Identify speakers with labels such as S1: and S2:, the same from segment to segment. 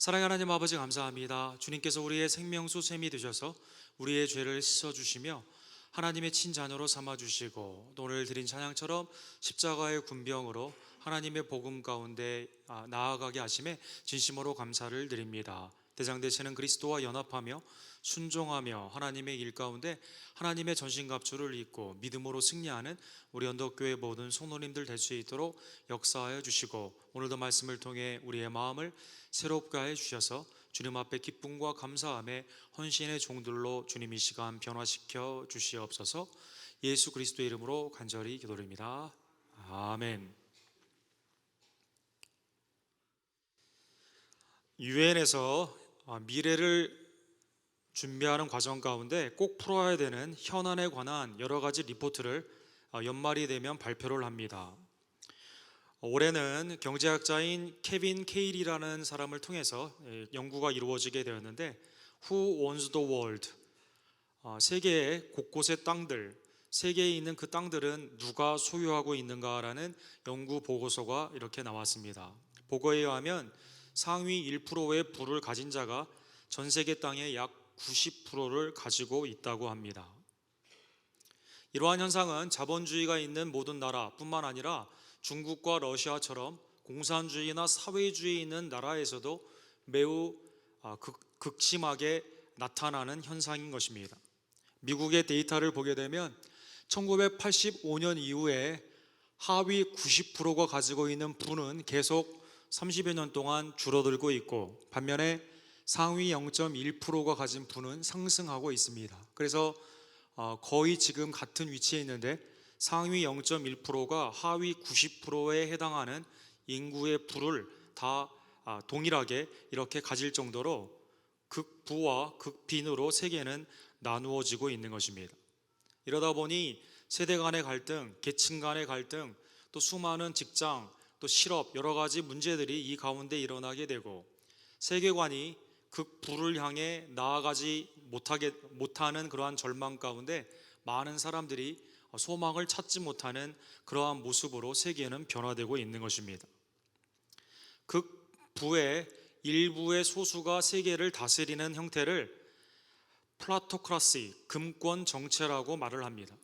S1: 사랑하는 하나님 아버지 감사합니다. 주님께서 우리의 생명수 샘이 되셔서 우리의 죄를 씻어주시며 하나님의 친자녀로 삼아주시고 오늘 드린 찬양처럼 십자가의 군병으로 하나님의 복음 가운데 나아가게 하심에 진심으로 감사를 드립니다. 대장 되시는 그리스도와 연합하며 순종하며 하나님의 일 가운데 하나님의 전신갑주를 입고 믿음으로 승리하는 우리 언덕교회 모든 성도님들 될 수 있도록 역사하여 주시고 오늘도 말씀을 통해 우리의 마음을 새롭게 해 주셔서 주님 앞에 기쁨과 감사함에 헌신의 종들로 주님 이 시간 변화시켜 주시옵소서. 예수 그리스도의 이름으로 간절히 기도드립니다. 아멘. 유엔에서 미래를 준비하는 과정 가운데 꼭 풀어야 되는 현안에 관한 여러 가지 리포트를 연말이 되면 발표를 합니다. 올해는 경제학자인 케빈 케일이라는 사람을 통해서 연구가 이루어지게 되었는데 Who owns the world? 세계의 곳곳의 땅들, 세계에 있는 그 땅들은 누가 소유하고 있는가라는 연구 보고서가 이렇게 나왔습니다. 보고에 의하면 상위 1%의 부를 가진 자가 전 세계 땅의 약 90%를 가지고 있다고 합니다. 이러한 현상은 자본주의가 있는 모든 나라뿐만 아니라 중국과 러시아처럼 공산주의나 사회주의 있는 나라에서도 매우 극심하게 나타나는 현상인 것입니다. 미국의 데이터를 보게 되면 1985년 이후에 하위 90%가 가지고 있는 부는 계속 30여 년 동안 줄어들고 있고 반면에 상위 0.1%가 가진 부는 상승하고 있습니다. 그래서 거의 지금 같은 위치에 있는데 상위 0.1%가 하위 90%에 해당하는 인구의 부를 다 동일하게 이렇게 가질 정도로 극부와 극빈으로 세계는 나누어지고 있는 것입니다. 이러다 보니 세대 간의 갈등, 계층 간의 갈등, 또 수많은 직장, 또 실업 여러 가지 문제들이 이 가운데 일어나게 되고 세계관이 극부를 향해 나아가지 못하는 그러한 절망 가운데 많은 사람들이 소망을 찾지 못하는 그러한 모습으로 세계는 변화되고 있는 것입니다. 극부의 일부의 소수가 세계를 다스리는 형태를 플라토크라시, 금권 정체라고 말을 합니다.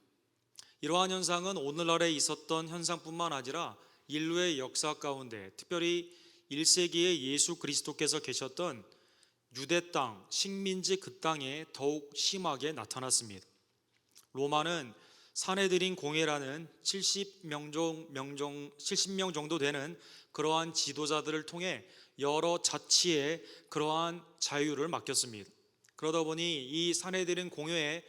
S1: 이러한 현상은 오늘날에 있었던 현상뿐만 아니라 인류의 역사 가운데 특별히 1세기에 예수 그리스도께서 계셨던 유대 땅, 식민지 그 땅에 더욱 심하게 나타났습니다. 로마는 사내들인 공회라는 70명 정도 되는 그러한 지도자들을 통해 여러 자치에 그러한 자유를 맡겼습니다. 그러다 보니 이 사내들인 공회에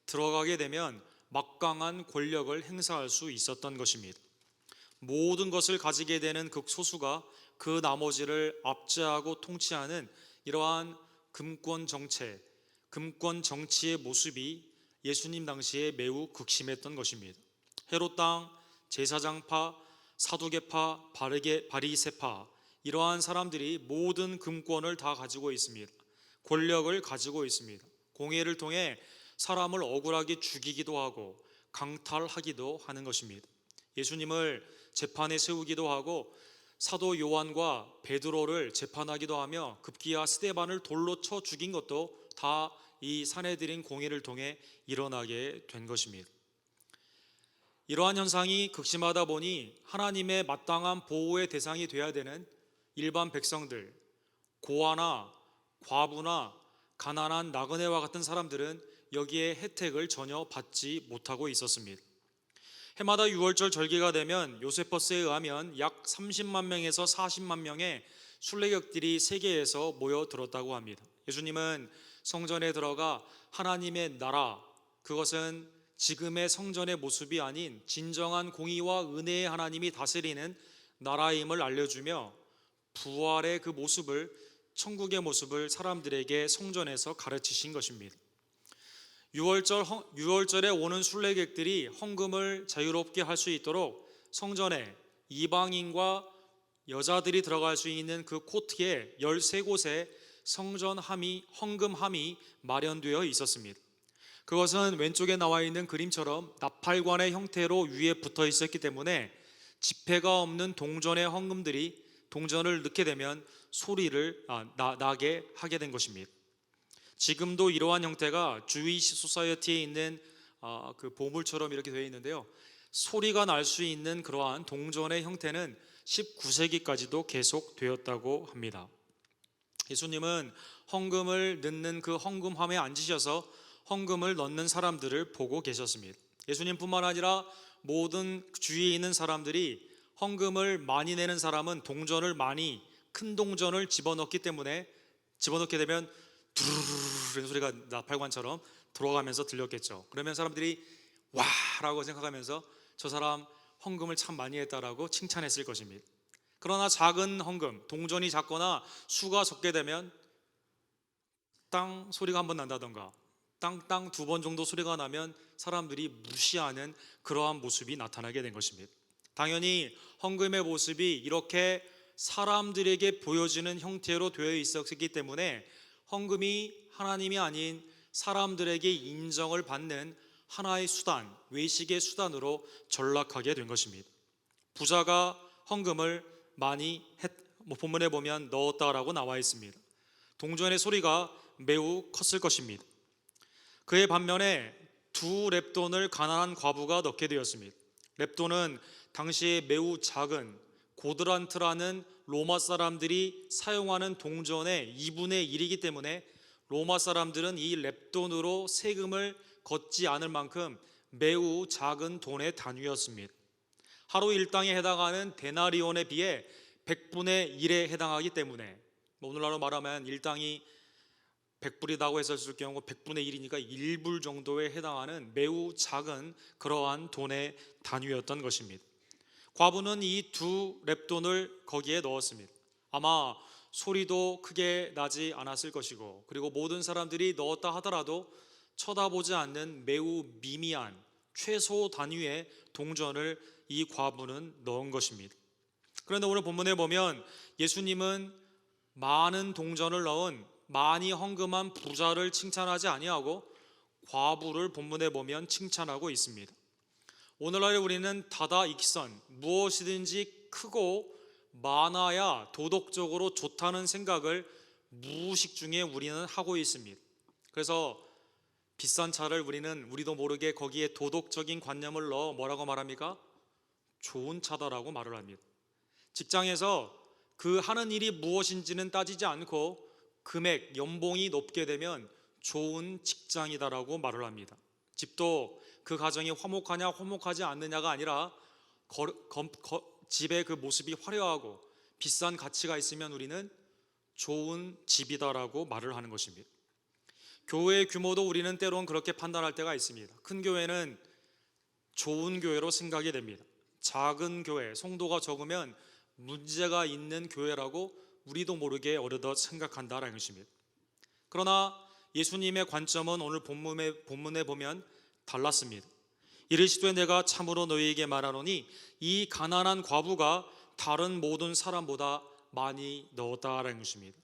S1: 들어가게 되면 막강한 권력을 행사할 수 있었던 것입니다. 모든 것을 가지게 되는 극소수가 그 나머지를 압제하고 통치하는 이러한 금권 정치의 모습이 예수님 당시에 매우 극심했던 것입니다. 헤롯 땅, 제사장파, 사두개파, 바리새파 이러한 사람들이 모든 금권을 다 가지고 있습니다. 권력을 가지고 있습니다. 공회를 통해 사람을 억울하게 죽이기도 하고 강탈하기도 하는 것입니다. 예수님을 재판에 세우기도 하고 사도 요한과 베드로를 재판하기도 하며 급기야 스데반을 돌로 쳐 죽인 것도 다 이 사내들인 공회를 통해 일어나게 된 것입니다. 이러한 현상이 극심하다 보니 하나님의 마땅한 보호의 대상이 되어야 되는 일반 백성들, 고아나 과부나 가난한 나그네와 같은 사람들은 여기에 혜택을 전혀 받지 못하고 있었습니다. 해마다 6월절 절기가 되면 요세퍼스에 의하면 약 30만 명에서 40만 명의 순례객들이 세계에서 모여들었다고 합니다. 예수님은 성전에 들어가 하나님의 나라, 그것은 지금의 성전의 모습이 아닌 진정한 공의와 은혜의 하나님이 다스리는 나라임을 알려주며 부활의 그 모습을, 천국의 모습을 사람들에게 성전에서 가르치신 것입니다. 6월절에 오는 순례객들이 헌금을 자유롭게 할 수 있도록 성전에 이방인과 여자들이 들어갈 수 있는 그 코트에 13곳에 헌금함이 마련되어 있었습니다. 그것은 왼쪽에 나와 있는 그림처럼 나팔관의 형태로 위에 붙어 있었기 때문에 지폐가 없는 동전의 헌금들이 동전을 넣게 되면 소리를 나게 하게 된 것입니다. 지금도 이러한 형태가 주이시 소사이어티에 있는 그 보물처럼 이렇게 되어 있는데요. 소리가 날 수 있는 그러한 동전의 형태는 19세기까지도 계속되었다고 합니다. 예수님은 헌금을 넣는 그 헌금함에 앉으셔서 헌금을 넣는 사람들을 보고 계셨습니다. 예수님뿐만 아니라 모든 주위에 있는 사람들이 헌금을 많이 내는 사람은 동전을 많이 큰 동전을 집어넣게 되면 두루루루 소리가 나팔관처럼 돌아가면서 들렸겠죠. 그러면 사람들이 와 라고 생각하면서 저 사람 헌금을 참 많이 했다라고 칭찬했을 것입니다. 그러나 작은 헌금, 동전이 작거나 수가 적게 되면 땅 소리가 한번 난다던가 땅땅 2번 정도 소리가 나면 사람들이 무시하는 그러한 모습이 나타나게 된 것입니다. 당연히 헌금의 모습이 이렇게 사람들에게 보여지는 형태로 되어 있었기 때문에 헌금이 하나님이 아닌 사람들에게 인정을 받는 하나의 수단, 외식의 수단으로 전락하게 된 것입니다. 부자가 헌금을 많이 본문에 보면 넣었다라고 나와 있습니다. 동전의 소리가 매우 컸을 것입니다. 그의 반면에 2렙돈을 가난한 과부가 넣게 되었습니다. 렙돈은 당시에 매우 작은 고드란트라는 로마 사람들이 사용하는 동전의 2분의 1이기 때문에 로마 사람들은 이 렙돈으로 세금을 걷지 않을 만큼 매우 작은 돈의 단위였습니다. 하루 일당에 해당하는 데나리온에 비해 100분의 1에 해당하기 때문에 오늘날로 말하면 일당이 100불이라고 했었을 경우 100분의 1이니까 1불 정도에 해당하는 매우 작은 그러한 돈의 단위였던 것입니다. 과부는 이 2렙돈을 거기에 넣었습니다. 아마 소리도 크게 나지 않았을 것이고 그리고 모든 사람들이 넣었다 하더라도 쳐다보지 않는 매우 미미한 최소 단위의 동전을 이 과부는 넣은 것입니다. 그런데 오늘 본문에 보면 예수님은 많은 동전을 넣은 많이 헌금한 부자를 칭찬하지 아니하고 과부를 본문에 보면 칭찬하고 있습니다. 오늘날에 우리는 다다익선 무엇이든지 크고 많아야 도덕적으로 좋다는 생각을 무의식 중에 우리는 하고 있습니다. 그래서 비싼 차를 우리도 모르게 거기에 도덕적인 관념을 넣어 뭐라고 말합니까? 좋은 차다라고 말을 합니다. 직장에서 그 하는 일이 무엇인지는 따지지 않고 금액, 연봉이 높게 되면 좋은 직장이다라고 말을 합니다. 집도 그 가정이 화목하냐 화목하지 않느냐가 아니라 집의 그 모습이 화려하고 비싼 가치가 있으면 우리는 좋은 집이다라고 말을 하는 것입니다. 교회의 규모도 우리는 때론 그렇게 판단할 때가 있습니다. 큰 교회는 좋은 교회로 생각이 됩니다. 작은 교회, 성도가 적으면 문제가 있는 교회라고 우리도 모르게 어느덧 생각한다라는 것입니다. 그러나 예수님의 관점은 오늘 본문에 보면 달랐습니다. 이르시되 내가 참으로 너희에게 말하노니 이 가난한 과부가 다른 모든 사람보다 많이 넣었다라는 것입니다.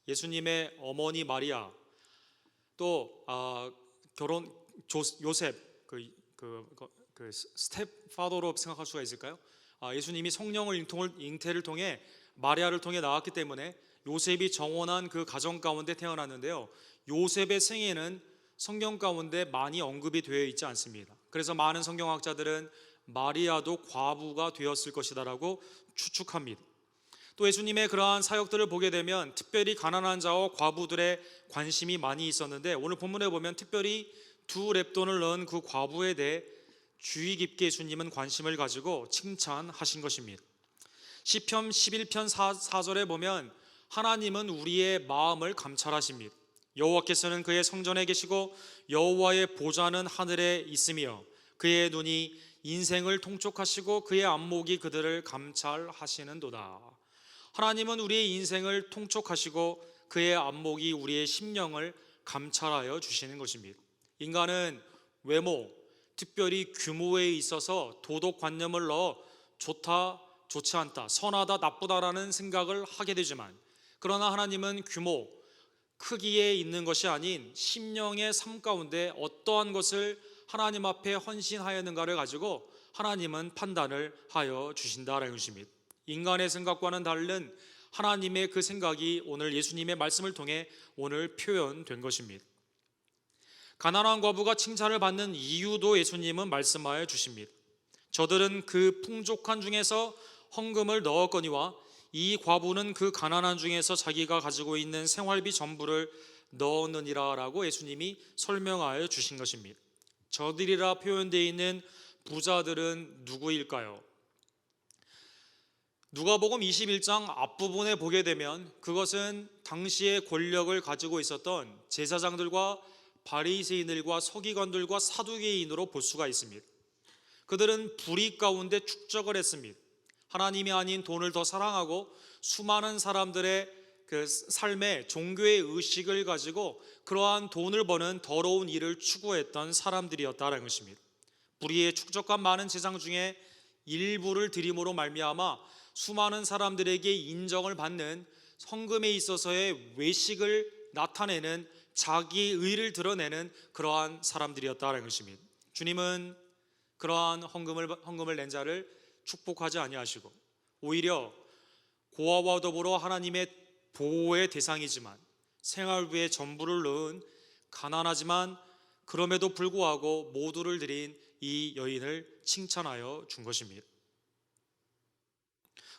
S1: 예수님의 어머니 마리아 또 요셉 그 스텝파더로 생각할 수가 있을까요? 예수님이 성령을 잉태를 통해 마리아를 통해 나왔기 때문에 요셉이 정원한 그 가정 가운데 태어났는데요. 요셉의 생애는 성경 가운데 많이 언급이 되어 있지 않습니다. 그래서 많은 성경학자들은 마리아도 과부가 되었을 것이다라고 추측합니다. 또 예수님의 그러한 사역들을 보게 되면 특별히 가난한 자와 과부들의 관심이 많이 있었는데 오늘 본문에 보면 특별히 2렙돈을 넣은 그 과부에 대해 주의 깊게 예수님은 관심을 가지고 칭찬하신 것입니다. 시편 11편 4절에 보면 하나님은 우리의 마음을 감찰하십니다. 여호와께서는 그의 성전에 계시고 여호와의 보좌는 하늘에 있으며 그의 눈이 인생을 통촉하시고 그의 안목이 그들을 감찰하시는도다. 하나님은 우리의 인생을 통촉하시고 그의 안목이 우리의 심령을 감찰하여 주시는 것입니다. 인간은 외모, 특별히 규모에 있어서 도덕관념을 넣어 좋다, 좋지 않다, 선하다, 나쁘다라는 생각을 하게 되지만 그러나 하나님은 규모, 크기에 있는 것이 아닌 심령의 삶 가운데 어떠한 것을 하나님 앞에 헌신하였는가를 가지고 하나님은 판단을 하여 주신다라는 것입니다. 인간의 생각과는 다른 하나님의 그 생각이 오늘 예수님의 말씀을 통해 오늘 표현된 것입니다. 가난한 과부가 칭찬을 받는 이유도 예수님은 말씀하여 주십니다. 저들은 그 풍족한 중에서 헌금을 넣었거니와 이 과부는 그 가난한 중에서 자기가 가지고 있는 생활비 전부를 넣었느니라 라고 예수님이 설명하여 주신 것입니다. 저들이라 표현되어 있는 부자들은 누구일까요? 누가복음 21장 앞부분에 보게 되면 그것은 당시의 권력을 가지고 있었던 제사장들과 바리새인들과 서기관들과 사두개인으로 볼 수가 있습니다. 그들은 불의 가운데 축적을 했습니다. 하나님이 아닌 돈을 더 사랑하고 수많은 사람들의 그 삶의 종교의 의식을 가지고 그러한 돈을 버는 더러운 일을 추구했던 사람들이었다는 것입니다. 불의에 축적한 많은 재산 중에 일부를 드림으로 말미암아 수많은 사람들에게 인정을 받는 헌금에 있어서의 외식을 나타내는 자기의 의를 드러내는 그러한 사람들이었다는 것입니다. 주님은 그러한 헌금을 낸 자를 축복하지 아니하시고 오히려 고아와 더불어 하나님의 보호의 대상이지만 생활비의 전부를 넣은 가난하지만 그럼에도 불구하고 모두를 드린 이 여인을 칭찬하여 준 것입니다.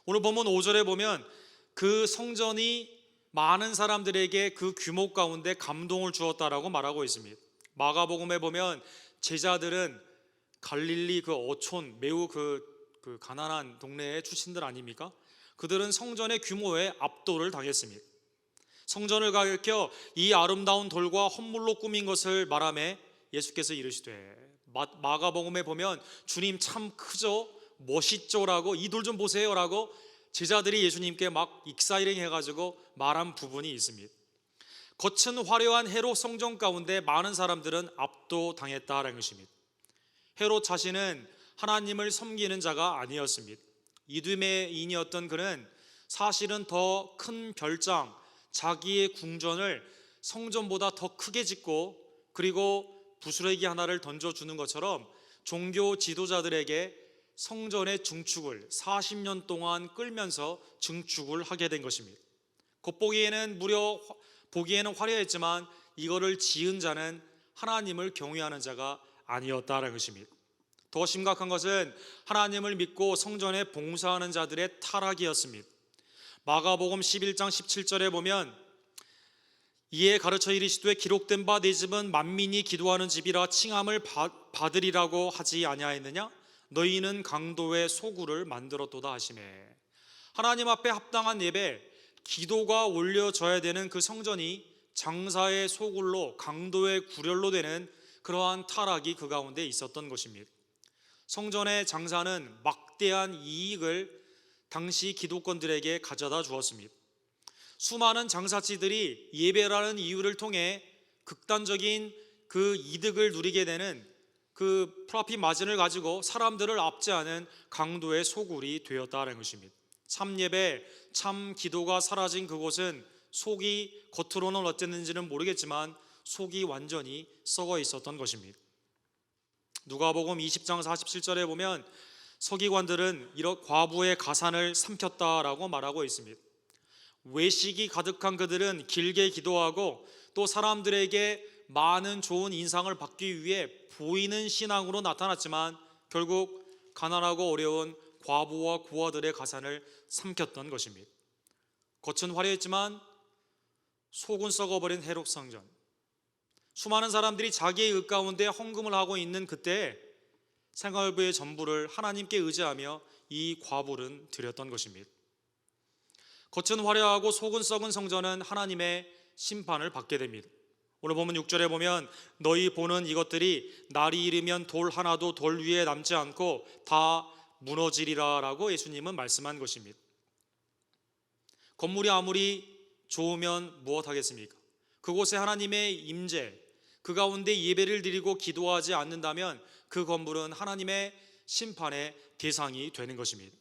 S1: 오늘 본문 5절에 보면 그 성전이 많은 사람들에게 그 규모 가운데 감동을 주었다라고 말하고 있습니다. 마가복음에 보면 제자들은 갈릴리 그 어촌 매우 그 가난한 동네의 출신들 아닙니까? 그들은 성전의 규모에 압도를 당했습니다. 성전을 가리켜 이 아름다운 돌과 헌물로 꾸민 것을 말하며 예수께서 이르시되, 마가복음에 보면 주님 참 크죠? 멋있죠라고, 이 돌 좀 보세요라고 제자들이 예수님께 막 익사이링 해가지고 말한 부분이 있습니다. 겉은 화려한 헤롯 성전 가운데 많은 사람들은 압도당했다라는 것입니다. 헤롯 자신은 하나님을 섬기는 자가 아니었습니다. 이두메인이었던 그는 사실은 더 큰 별장, 자기의 궁전을 성전보다 더 크게 짓고 그리고 부스러기 하나를 던져주는 것처럼 종교 지도자들에게 성전의 증축을 40년 동안 끌면서 증축을 하게 된 것입니다. 겉보기에는 보기에는 화려했지만 이거를 지은 자는 하나님을 경외하는 자가 아니었다는 것입니다. 더 심각한 것은 하나님을 믿고 성전에 봉사하는 자들의 타락이었습니다. 마가복음 11장 17절에 보면 이에 가르쳐 이르시되 기록된 바 내 집은 만민이 기도하는 집이라 칭함을 받으리라고 하지 아니하였느냐? 너희는 강도의 소굴을 만들었도다 하시매. 하나님 앞에 합당한 예배, 기도가 올려져야 되는 그 성전이 장사의 소굴로, 강도의 구렬로 되는 그러한 타락이 그 가운데 있었던 것입니다. 성전의 장사는 막대한 이익을 당시 기독권들에게 가져다 주었습니다. 수많은 장사치들이 예배라는 이유를 통해 극단적인 그 이득을 누리게 되는 그 프로핏 마진을 가지고 사람들을 압제하는 강도의 소굴이 되었다는 것입니다. 참 예배, 참 기도가 사라진 그곳은 속이 겉으로는 어땠는지는 모르겠지만 속이 완전히 썩어 있었던 것입니다. 누가복음 20장 47절에 보면 서기관들은 이런 과부의 가산을 삼켰다라고 말하고 있습니다. 외식이 가득한 그들은 길게 기도하고 또 사람들에게 많은 좋은 인상을 받기 위해 보이는 신앙으로 나타났지만 결국 가난하고 어려운 과부와 고아들의 가산을 삼켰던 것입니다. 겉은 화려했지만 속은 썩어버린 헤롯 성전. 수많은 사람들이 자기의 의 가운데 헌금을 하고 있는 그때 생활비의 전부를 하나님께 의지하며 이 과부는 드렸던 것입니다. 겉은 화려하고 속은 썩은 성전은 하나님의 심판을 받게 됩니다. 오늘 보면 6절에 보면 너희 보는 이것들이 날이 이르면 돌 하나도 돌 위에 남지 않고 다 무너지리라 라고 예수님은 말씀한 것입니다. 건물이 아무리 좋으면 무엇하겠습니까? 그곳에 하나님의 임재, 그 가운데 예배를 드리고 기도하지 않는다면 그 건물은 하나님의 심판의 대상이 되는 것입니다.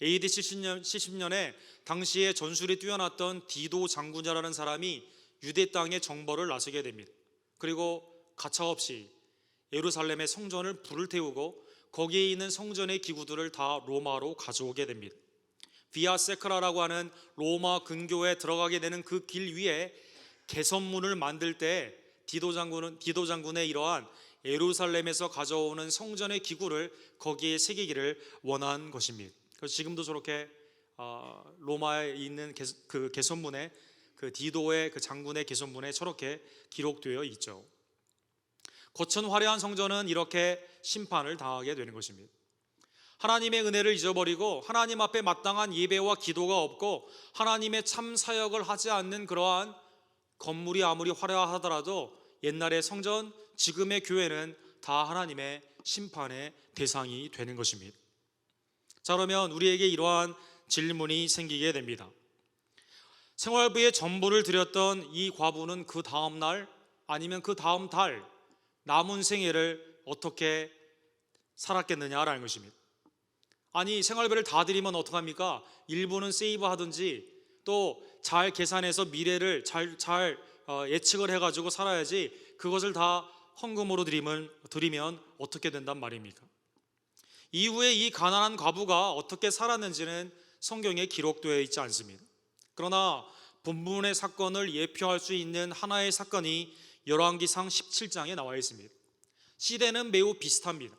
S1: AD 70년에 당시에 전술이 뛰어났던 디도 장군이라는 사람이 유대 땅에 정벌을 나서게 됩니다. 그리고 가차없이 예루살렘의 성전을 불을 태우고 거기에 있는 성전의 기구들을 다 로마로 가져오게 됩니다. 비아 세크라라고 하는 로마 근교에 들어가게 되는 그 길 위에 개선문을 만들 때 디도 장군의 이러한 예루살렘에서 가져오는 성전의 기구를 거기에 새기기를 원한 것입니다. 그래서 지금도 저렇게 로마에 있는 그 개선문에 그 디도의 그 장군의 개선문에 저렇게 기록되어 있죠. 거친 화려한 성전은 이렇게 심판을 당하게 되는 것입니다. 하나님의 은혜를 잊어버리고 하나님 앞에 마땅한 예배와 기도가 없고 하나님의 참 사역을 하지 않는 그러한 건물이 아무리 화려하더라도 옛날의 성전, 지금의 교회는 다 하나님의 심판의 대상이 되는 것입니다. 자, 그러면 우리에게 이러한 질문이 생기게 됩니다. 생활비의 전부를 드렸던 이 과부는 그 다음 날 아니면 그 다음 달 남은 생애를 어떻게 살았겠느냐라는 것입니다. 아니, 생활비를 다 드리면 어떡합니까? 일부는 세이브 하든지 또 잘 계산해서 미래를 잘 예측을 해가지고 살아야지 그것을 다 헌금으로 드리면 어떻게 된단 말입니까? 이후에 이 가난한 과부가 어떻게 살았는지는 성경에 기록되어 있지 않습니다. 그러나 본문의 사건을 예표할 수 있는 하나의 사건이 열왕기상 17장에 나와 있습니다. 시대는 매우 비슷합니다.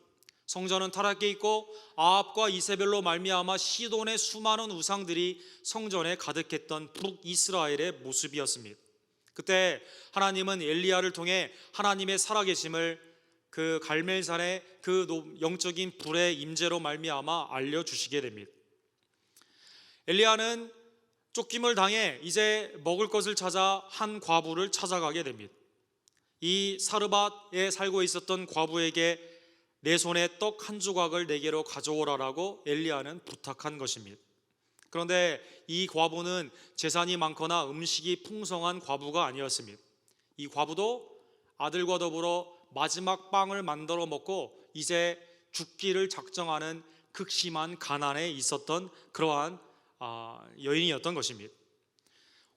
S1: 성전은 타락해 있고 아합과 이세벨로 말미암아 시돈의 수많은 우상들이 성전에 가득했던 북이스라엘의 모습이었습니다. 그때 하나님은 엘리야를 통해 하나님의 살아계심을 그 갈멜산의 그 영적인 불의 임재로 말미암아 알려주시게 됩니다. 엘리야는 쫓김을 당해 이제 먹을 것을 찾아 한 과부를 찾아가게 됩니다. 이 사르밧에 살고 있었던 과부에게 내 손에 떡 한 조각을 내게로 가져오라라고 엘리야는 부탁한 것입니다. 그런데 이 과부는 재산이 많거나 음식이 풍성한 과부가 아니었습니다. 이 과부도 아들과 더불어 마지막 빵을 만들어 먹고 이제 죽기를 작정하는 극심한 가난에 있었던 그러한 여인이었던 것입니다.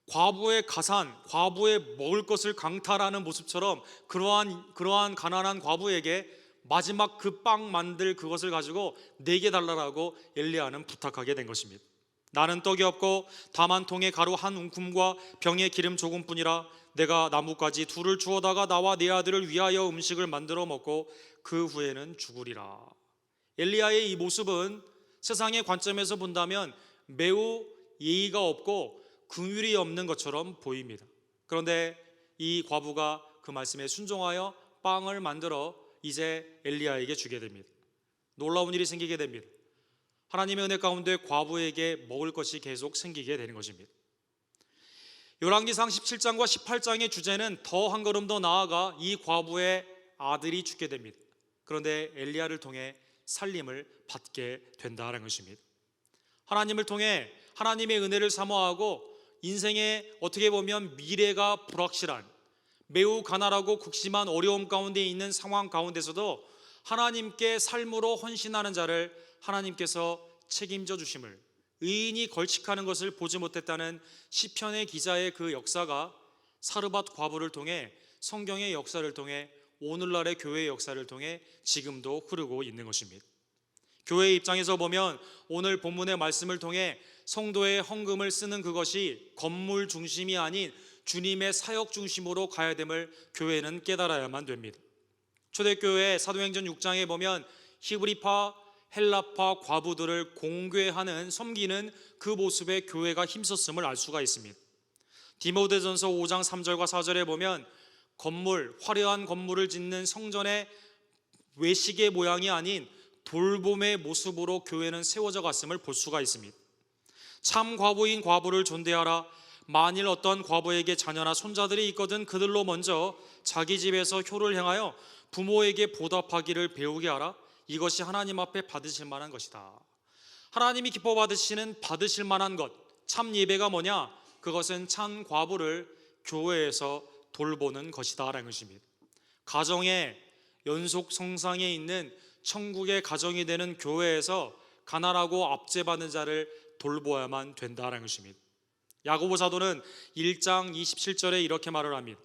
S1: 과부의 가산, 과부의 먹을 것을 강탈하는 모습처럼 그러한 가난한 과부에게 마지막 그 빵 만들 그것을 가지고 내게 달라라고 엘리야는 부탁하게 된 것입니다. 나는 떡이 없고 다만 통에 가루 한 움큼과 병에 기름 조금뿐이라 내가 나뭇가지 둘을 주워다가 나와 내 아들을 위하여 음식을 만들어 먹고 그 후에는 죽으리라. 엘리야의 이 모습은 세상의 관점에서 본다면 매우 예의가 없고 긍휼이 없는 것처럼 보입니다. 그런데 이 과부가 그 말씀에 순종하여 빵을 만들어 이제 엘리야에게 주게 됩니다. 놀라운 일이 생기게 됩니다. 하나님의 은혜 가운데 과부에게 먹을 것이 계속 생기게 되는 것입니다. 열왕기상 17장과 18장의 주제는 더 한 걸음 더 나아가 이 과부의 아들이 죽게 됩니다. 그런데 엘리야를 통해 살림을 받게 된다는 것입니다. 하나님을 통해 하나님의 은혜를 사모하고 인생에 어떻게 보면 미래가 불확실한 매우 가난하고 극심한 어려움 가운데 있는 상황 가운데서도 하나님께 삶으로 헌신하는 자를 하나님께서 책임져 주심을, 의인이 걸칙하는 것을 보지 못했다는 시편의 기자의 그 역사가 사르밧 과부를 통해 성경의 역사를 통해 오늘날의 교회의 역사를 통해 지금도 흐르고 있는 것입니다. 교회의 입장에서 보면 오늘 본문의 말씀을 통해 성도의 헌금을 쓰는 그것이 건물 중심이 아닌 주님의 사역 중심으로 가야 됨을 교회는 깨달아야만 됩니다. 초대교회 사도행전 6장에 보면 히브리파, 헬라파 과부들을 공궤하는 섬기는 그 모습에 교회가 힘썼음을 알 수가 있습니다. 디모데전서 5장 3절과 4절에 보면 화려한 건물을 짓는 성전의 외식의 모양이 아닌 돌봄의 모습으로 교회는 세워져 갔음을 볼 수가 있습니다. 참 과부인 과부를 존대하라. 만일 어떤 과부에게 자녀나 손자들이 있거든 그들로 먼저 자기 집에서 효를 행하여 부모에게 보답하기를 배우게 하라. 이것이 하나님 앞에 받으실 만한 것이다. 하나님이 기뻐 받으실 만한 것, 참 예배가 뭐냐? 그것은 참 과부를 교회에서 돌보는 것이다 라는 것입니다. 가정의 연속 성상에 있는 천국의 가정이 되는 교회에서 가난하고 압제받는 자를 돌보아야만 된다는 것입니다. 야고보 사도는 1장 27절에 이렇게 말을 합니다.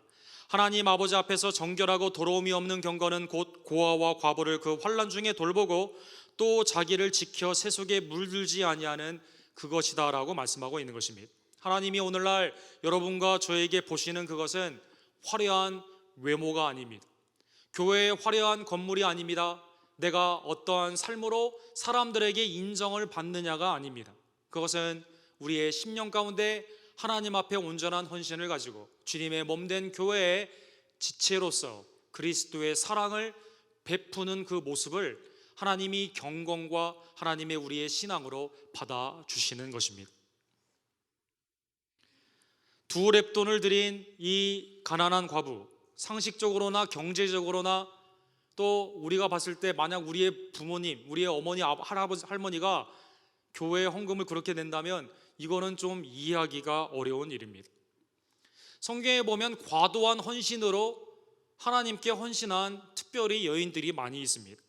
S1: 하나님 아버지 앞에서 정결하고 더러움이 없는 경건은 곧 고아와 과부를 그 환난 중에 돌보고 또 자기를 지켜 세속에 물들지 아니하는 그것이다라고 말씀하고 있는 것입니다. 하나님이 오늘날 여러분과 저에게 보시는 그것은 화려한 외모가 아닙니다. 교회의 화려한 건물이 아닙니다. 내가 어떠한 삶으로 사람들에게 인정을 받느냐가 아닙니다. 그것은 우리의 심령 가운데 하나님 앞에 온전한 헌신을 가지고 주님의 몸된 교회의 지체로서 그리스도의 사랑을 베푸는 그 모습을 하나님이 경건과 하나님의 우리의 신앙으로 받아주시는 것입니다. 두 렙돈을 들인 이 가난한 과부, 상식적으로나 경제적으로나 또 우리가 봤을 때 만약 우리의 부모님, 우리의 어머니, 할아버지, 할머니가 교회에 헌금을 그렇게 낸다면 이거는 좀 이해하기가 어려운 일입니다. 성경에 보면 과도한 헌신으로 하나님께 헌신한 특별히 여인들이 많이 있습니다.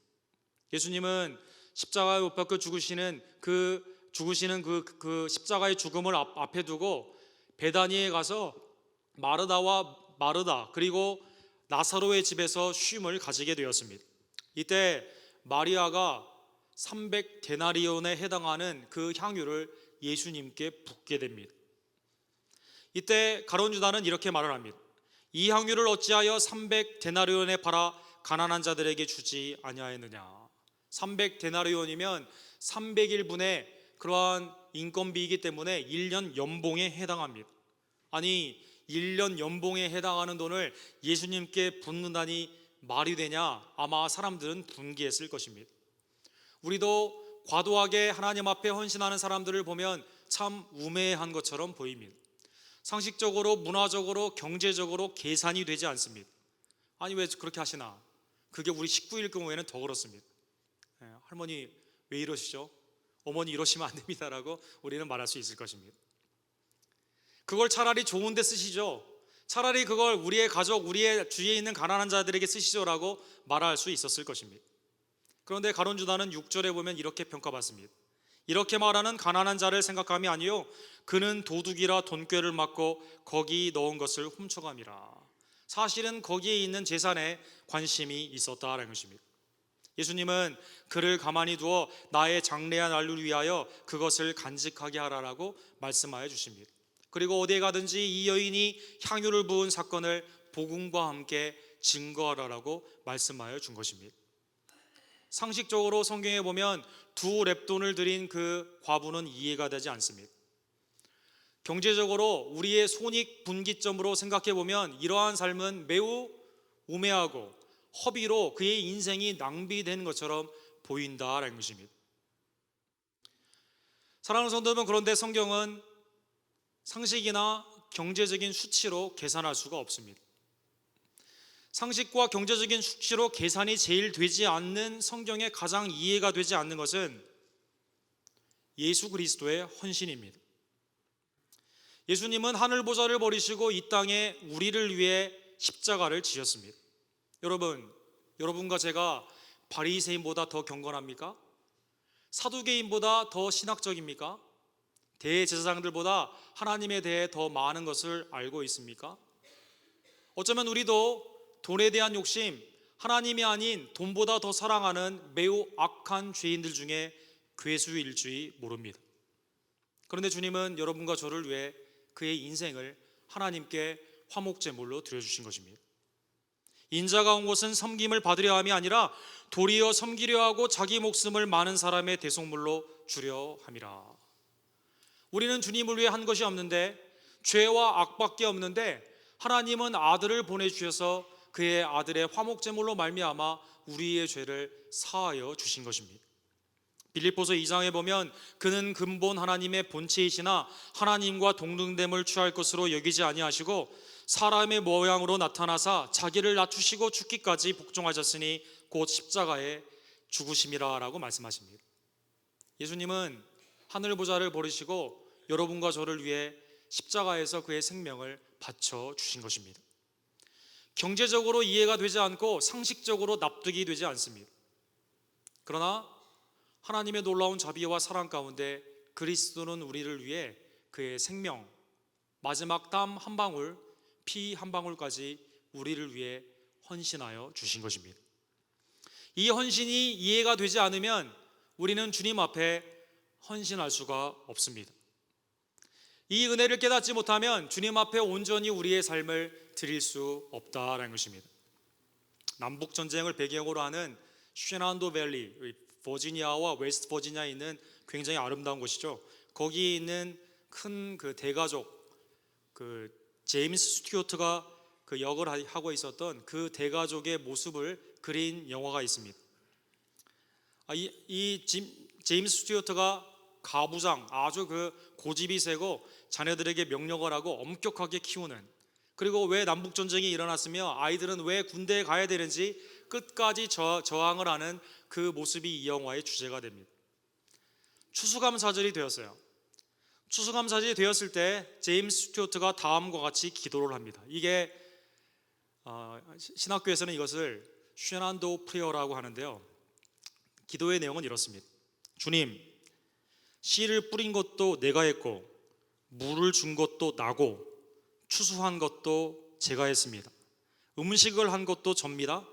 S1: 예수님은 십자가에 못 박혀 죽으시는 그 십자가의 죽음을 앞에 두고 베다니에 가서 마르다 그리고 나사로의 집에서 쉼을 가지게 되었습니다. 이때 마리아가 300데나리온에 해당하는 그 향유를 예수님께 붓게 됩니다. 이때 가룟 유다는 이렇게 말을 합니다. 이 향유를 어찌하여 300데나리온에 팔아 가난한 자들에게 주지 아니하였느냐. 300데나리온이면 300일분의 그러한 인건비이기 때문에 1년 연봉에 해당합니다. 아니 1년 연봉에 해당하는 돈을 예수님께 붓는다니 말이 되냐? 아마 사람들은 분개했을 것입니다. 우리도 과도하게 하나님 앞에 헌신하는 사람들을 보면 참 우매한 것처럼 보입니다. 상식적으로, 문화적으로, 경제적으로 계산이 되지 않습니다. 아니 왜 그렇게 하시나? 그게 우리 식구일 경우에는 더 그렇습니다. 할머니 왜 이러시죠? 어머니 이러시면 안 됩니다라고 우리는 말할 수 있을 것입니다. 그걸 차라리 좋은 데 쓰시죠. 차라리 그걸 우리의 가족, 우리의 주위에 있는 가난한 자들에게 쓰시죠라고 말할 수 있었을 것입니다. 그런데 가룟 유다는 6절에 보면 이렇게 평가받습니다. 이렇게 말하는 가난한 자를 생각함이 아니요 그는 도둑이라 돈꾀를 맞고 거기 넣은 것을 훔쳐감이라. 사실은 거기에 있는 재산에 관심이 있었다라는 것입니다. 예수님은 그를 가만히 두어 나의 장래한 날을 위하여 그것을 간직하게 하라라고 말씀하여 주십니다. 그리고 어디에 가든지 이 여인이 향유를 부은 사건을 복음과 함께 증거하라라고 말씀하여 준 것입니다. 상식적으로 성경에 보면 두 렙돈을 들인 그 과부는 이해가 되지 않습니다. 경제적으로 우리의 손익분기점으로 생각해 보면 이러한 삶은 매우 우매하고 허비로 그의 인생이 낭비된 것처럼 보인다라는 것입니다. 사랑하는 성도 여러분, 그런데 성경은 상식이나 경제적인 수치로 계산할 수가 없습니다. 상식과 경제적인 수치로 계산이 제일 되지 않는 성경에 가장 이해가 되지 않는 것은 예수 그리스도의 헌신입니다. 예수님은 하늘 보좌를 버리시고 이 땅에 우리를 위해 십자가를 지셨습니다. 여러분과 제가 바리새인보다 더 경건합니까? 사두개인보다 더 신학적입니까? 대제사장들보다 하나님에 대해 더 많은 것을 알고 있습니까? 어쩌면 우리도 돈에 대한 욕심, 하나님이 아닌 돈보다 더 사랑하는 매우 악한 죄인들 중에 괴수일지 모릅니다. 그런데 주님은 여러분과 저를 위해 그의 인생을 하나님께 화목제물로 드려주신 것입니다. 인자가 온 곳은 섬김을 받으려 함이 아니라 도리어 섬기려 하고 자기 목숨을 많은 사람의 대속물로 주려 함이라. 우리는 주님을 위해 한 것이 없는데, 죄와 악밖에 없는데 하나님은 아들을 보내주셔서 그의 아들의 화목제물로 말미암아 우리의 죄를 사하여 주신 것입니다. 빌립보서 2장에 보면 그는 근본 하나님의 본체이시나 하나님과 동등됨을 취할 것으로 여기지 아니하시고 사람의 모양으로 나타나사 자기를 낮추시고 죽기까지 복종하셨으니 곧 십자가에 죽으심이라 라고 말씀하십니다. 예수님은 하늘 보좌를 버리시고 여러분과 저를 위해 십자가에서 그의 생명을 바쳐 주신 것입니다. 경제적으로 이해가 되지 않고 상식적으로 납득이 되지 않습니다. 그러나 하나님의 놀라운 자비와 사랑 가운데 그리스도는 우리를 위해 그의 생명, 마지막 땀 한 방울, 피 한 방울까지 우리를 위해 헌신하여 주신 것입니다. 이 헌신이 이해가 되지 않으면 우리는 주님 앞에 헌신할 수가 없습니다. 이 은혜를 깨닫지 못하면 주님 앞에 온전히 우리의 삶을 드릴 수 없다라는 것입니다. 남북 전쟁을 배경으로 하는 쉐난도 밸리, 버지니아와 웨스트 버지니아에 있는 굉장히 아름다운 곳이죠. 거기에 있는 큰 그 대가족, 그 제임스 스튜어트가 그 역을 하고 있었던 그 대가족의 모습을 그린 영화가 있습니다. 제임스 스튜어트가 가부장, 아주 그 고집이 세고 자녀들에게 명령을 하고 엄격하게 키우는, 그리고 왜 남북 전쟁이 일어났으며 아이들은 왜 군대에 가야 되는지 끝까지 저항을 하는 그 모습이 이 영화의 주제가 됩니다. 추수감사절이 되었어요. 추수감사절이 되었을 때 제임스 스튜어트가 다음과 같이 기도를 합니다. 이게 신학교에서는 이것을 쉐난도 프레어라고 하는데요. 기도의 내용은 이렇습니다. 주님, 씨를 뿌린 것도 내가 했고 물을 준 것도 나고 추수한 것도 제가 했습니다. 음식을 한 것도 접니다.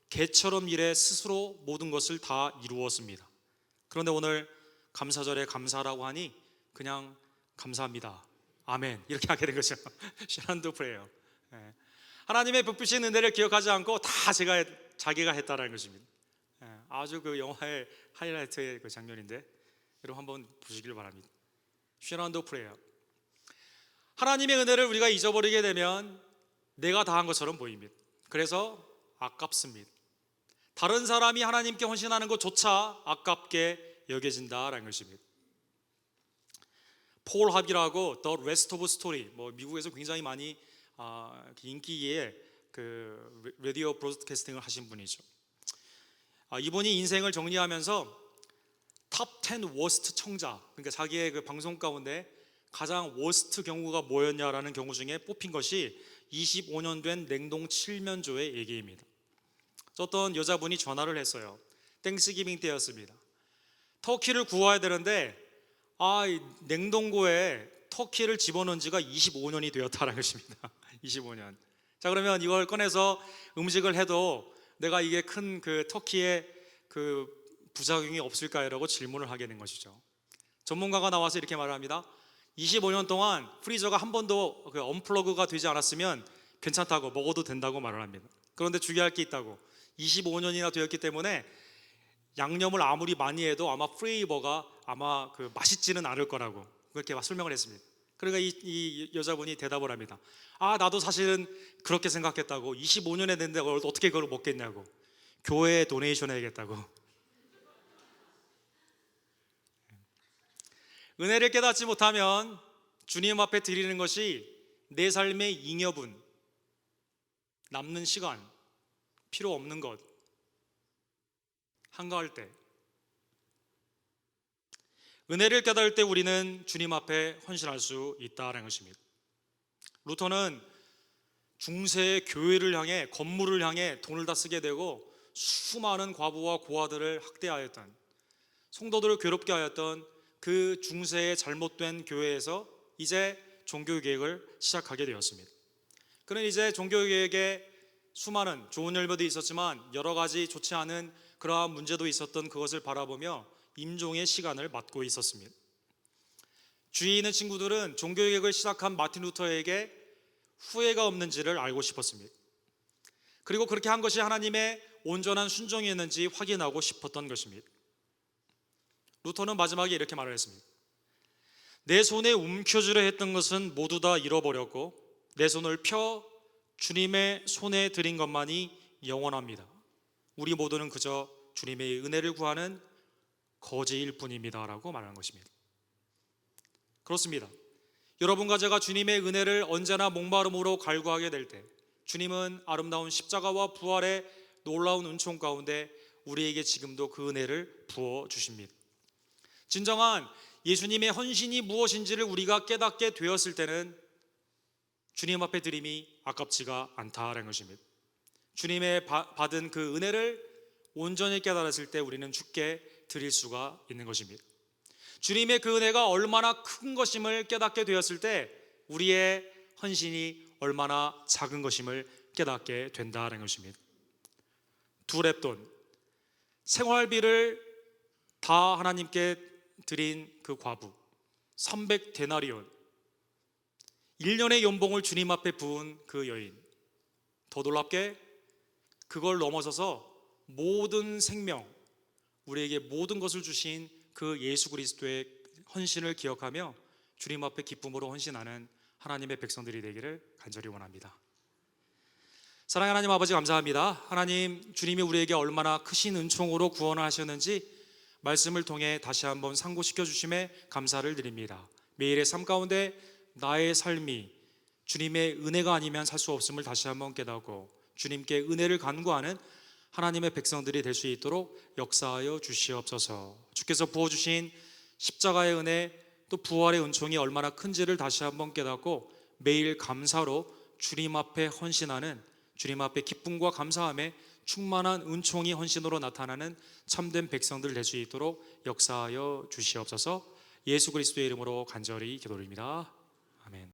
S1: 개처럼 일해 스스로 모든 것을 다 이루었습니다. 그런데 오늘 감사절에 감사라고 하니 그냥 감사합니다, 아멘, 이렇게 하게 된 거죠. 쉐난도 프레어. 하나님의 베푸신 은혜를 기억하지 않고 다 자기가 했다라는 것입니다. 아주 그 영화의 하이라이트의 그 장면인데 여러분 한번 보시길 바랍니다. 쉐난도 프레어. 하나님의 은혜를 우리가 잊어버리게 되면 내가 다 한 것처럼 보입니다. 그래서 아깝습니다. 다른 사람이 하나님께 헌신하는 것조차 아깝게 여겨진다라는 것입니다. 폴 합이라고 The Rest of Story, 미국에서 굉장히 많이 인기의 그 라디오 브로드캐스팅을 하신 분이죠. 이분이 인생을 정리하면서 탑 10 워스트 청자, 그러니까 자기의 그 방송 가운데 가장 워스트 경우가 뭐였냐라는 경우 중에 뽑힌 것이 25년 된 냉동 칠면조의 얘기입니다. 어떤 여자분이 전화를 했어요. 땡스기빙 때였습니다. 터키를 구워야 되는데 이 냉동고에 터키를 집어넣은 지가 25년이 되었다는 것입니다. 25년. 자, 그러면 이걸 꺼내서 음식을 해도 내가 이게 큰 그 터키의 그 부작용이 없을까요라고 질문을 하게 된 것이죠. 전문가가 나와서 이렇게 말을 합니다. 25년 동안 프리저가 한 번도 그 언플러그가 되지 않았으면 괜찮다고, 먹어도 된다고 말을 합니다. 그런데 주의할 게 있다고. 25년이나 되었기 때문에 양념을 아무리 많이 해도 아마 플레이버가 아마 그 맛있지는 않을 거라고 그렇게 설명을 했습니다. 그러니까 이 여자분이 대답을 합니다. 나도 사실은 그렇게 생각했다고. 25년에 됐는데 어떻게 그걸 먹겠냐고. 교회에 도네이션 해야겠다고. 은혜를 깨닫지 못하면 주님 앞에 드리는 것이 내 삶의 잉여분, 남는 시간, 필요 없는 것, 한가할 때, 은혜를 깨달을 때 우리는 주님 앞에 헌신할 수 있다는 것입니다. 루터는 중세의 교회를 향해, 건물을 향해 돈을 다 쓰게 되고 수많은 과부와 고아들을 학대하였던, 성도들을 괴롭게 하였던 그 중세의 잘못된 교회에서 이제 종교개혁을 시작하게 되었습니다. 그는 이제 종교개혁에 수많은 좋은 열매도 있었지만 여러 가지 좋지 않은 그러한 문제도 있었던 그것을 바라보며 임종의 시간을 맞고 있었습니다. 주위에 있는 친구들은 종교개혁을 시작한 마틴 루터에게 후회가 없는지를 알고 싶었습니다. 그리고 그렇게 한 것이 하나님의 온전한 순종이었는지 확인하고 싶었던 것입니다. 루터는 마지막에 이렇게 말을 했습니다. 내 손에 움켜쥐려 했던 것은 모두 다 잃어버렸고 내 손을 펴 주님의 손에 드린 것만이 영원합니다. 우리 모두는 그저 주님의 은혜를 구하는 거지일 뿐입니다 라고 말하는 것입니다. 그렇습니다. 여러분과 제가 주님의 은혜를 언제나 목마름으로 갈구하게 될 때 주님은 아름다운 십자가와 부활의 놀라운 은총 가운데 우리에게 지금도 그 은혜를 부어주십니다. 진정한 예수님의 헌신이 무엇인지를 우리가 깨닫게 되었을 때는 주님 앞에 드림이 아깝지가 않다라는 것입니다. 주님의 받은 그 은혜를 온전히 깨달았을 때 우리는 주께 드릴 수가 있는 것입니다. 주님의 그 은혜가 얼마나 큰 것임을 깨닫게 되었을 때 우리의 헌신이 얼마나 작은 것임을 깨닫게 된다는 것입니다. 두 랩돈, 생활비를 다 하나님께 드린 그 과부 300데나리온 1년의 연봉을 주님 앞에 부은 그 여인, 더 놀랍게 그걸 넘어서서 모든 생명, 우리에게 모든 것을 주신 그 예수 그리스도의 헌신을 기억하며 주님 앞에 기쁨으로 헌신하는 하나님의 백성들이 되기를 간절히 원합니다. 사랑하는 하나님 아버지, 감사합니다. 하나님, 주님이 우리에게 얼마나 크신 은총으로 구원을 하셨는지 말씀을 통해 다시 한번 상고시켜 주심에 감사를 드립니다. 매일의 삶 가운데 나의 삶이 주님의 은혜가 아니면 살 수 없음을 다시 한번 깨닫고 주님께 은혜를 간구하는 하나님의 백성들이 될 수 있도록 역사하여 주시옵소서. 주께서 부어주신 십자가의 은혜, 또 부활의 은총이 얼마나 큰지를 다시 한번 깨닫고 매일 감사로 주님 앞에 헌신하는, 주님 앞에 기쁨과 감사함에 충만한 은총이 헌신으로 나타나는 참된 백성들 될 수 있도록 역사하여 주시옵소서. 예수 그리스도의 이름으로 간절히 기도드립니다. 아멘.